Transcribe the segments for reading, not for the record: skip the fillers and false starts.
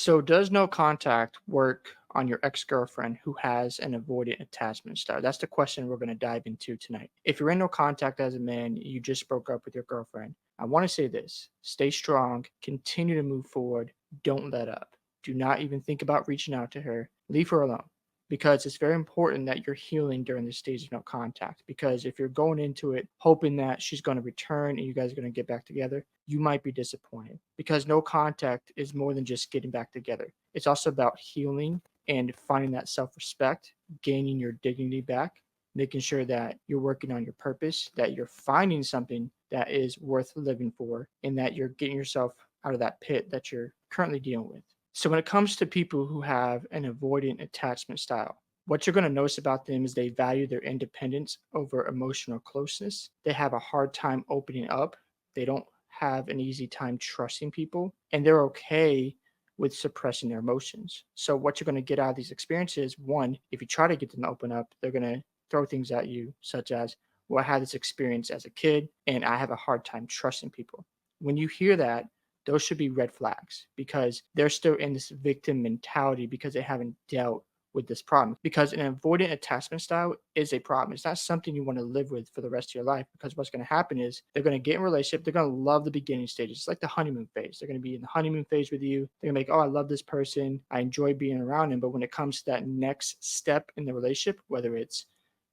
So, does no contact work on your ex girlfriend who has an avoidant attachment style? That's the question we're going to dive into tonight. If you're in no contact as a man, you just broke up with your girlfriend. I want to say this: stay strong, continue to move forward, don't let up. Do not even think about reaching out to her. Leave her alone because it's very important that you're healing during this stage of no contact. Because if you're going into it hoping that she's going to return and you guys are going to get back together, you might be disappointed because no contact is more than just getting back together. It's also about healing and finding that self respect, gaining your dignity back, making sure that you're working on your purpose, that you're finding something that is worth living for, and that you're getting yourself out of that pit that you're currently dealing with. So, when it comes to people who have an avoidant attachment style, what you're going to notice about them is they value their independence over emotional closeness. They have a hard time opening up. They don't have an easy time trusting people, and they're okay with suppressing their emotions. So, what you're going to get out of these experiences, one, if you try to get them to open up, they're going to throw things at you, such as, well, I had this experience as a kid and I have a hard time trusting people. When you hear that, those should be red flags because they're still in this victim mentality because they haven't dealt with this problem. Because an avoidant attachment style is a problem. It's not something you want to live with for the rest of your life because what's going to happen is they're going to get in a relationship. They're going to love the beginning stages. It's like the honeymoon phase. They're going to be in the honeymoon phase with you. They're going to be like, oh, I love this person. I enjoy being around him. But when it comes to that next step in the relationship, whether it's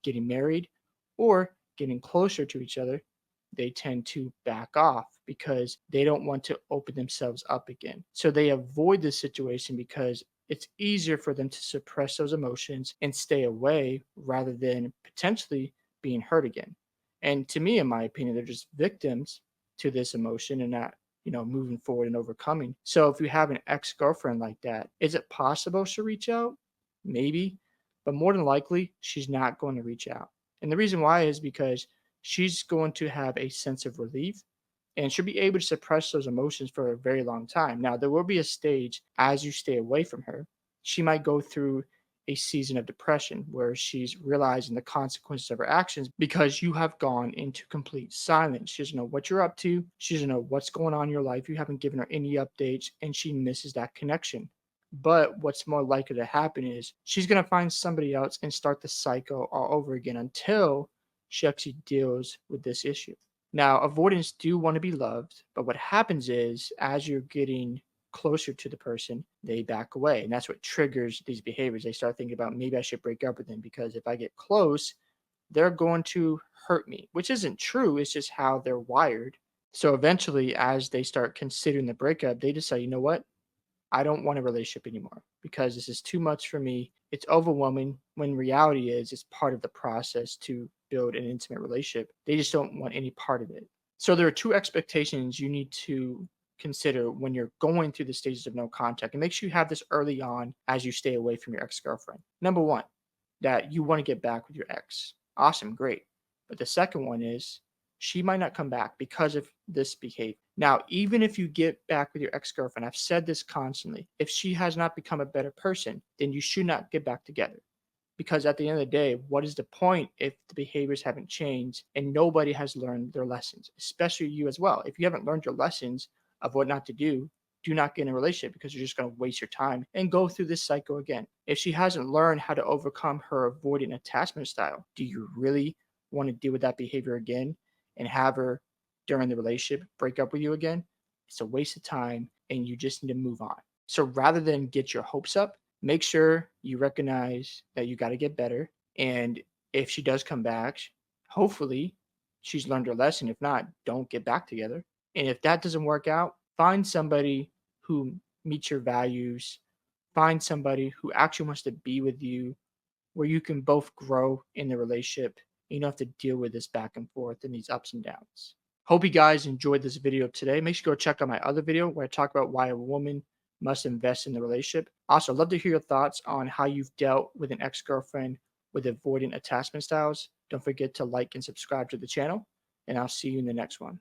getting married or getting closer to each other, they tend to back off because they don't want to open themselves up again. So they avoid the situation because it's easier for them to suppress those emotions and stay away rather than potentially being hurt again. And to me, in my opinion, they're just victims to this emotion and not, moving forward and overcoming. So if you have an ex girlfriend like that, is it possible she'll reach out? Maybe, but more than likely, she's not going to reach out. And the reason why is because she's going to have a sense of relief and she'll be able to suppress those emotions for a very long time. Now, there will be a stage as you stay away from her. She might go through a season of depression where she's realizing the consequences of her actions because you have gone into complete silence. She doesn't know what you're up to. She doesn't know what's going on in your life. You haven't given her any updates and she misses that connection. But what's more likely to happen is she's going to find somebody else and start the cycle all over again until she actually deals with this issue. Now, avoidants do want to be loved, but what happens is as you're getting closer to the person, they back away. And that's what triggers these behaviors. They start thinking about maybe I should break up with them because if I get close, they're going to hurt me, which isn't true. It's just how they're wired. So eventually, as they start considering the breakup, they decide, you know what? I don't want a relationship anymore because this is too much for me. It's overwhelming when reality is it's part of the process to build an intimate relationship. They just don't want any part of it. So there are two expectations you need to consider when you're going through the stages of no contact. And make sure you have this early on as you stay away from your ex-girlfriend. Number one, that you want to get back with your ex. Awesome, great. But the second one is she might not come back because of this behavior. Now, even if you get back with your ex girlfriend, I've said this constantly. If she has not become a better person, then you should not get back together. Because at the end of the day, what is the point if the behaviors haven't changed and nobody has learned their lessons, especially you as well? If you haven't learned your lessons of what not to do not get in a relationship because you're just going to waste your time and go through this cycle again. If she hasn't learned how to overcome her avoidant attachment style, do you really want to deal with that behavior again and have her during the relationship break up with you again? It's a waste of time and you just need to move on. So rather than get your hopes up, make sure you recognize that you got to get better. And if she does come back, hopefully she's learned her lesson. If not, don't get back together. And if that doesn't work out, find somebody who meets your values. Find somebody who actually wants to be with you, where you can both grow in the relationship. You don't have to deal with this back and forth and these ups and downs. Hope you guys enjoyed this video today. Make sure you go check out my other video where I talk about why a woman must invest in the relationship. Also, I'd love to hear your thoughts on how you've dealt with an ex-girlfriend with avoidant attachment styles. Don't forget to like and subscribe to the channel, and I'll see you in the next one.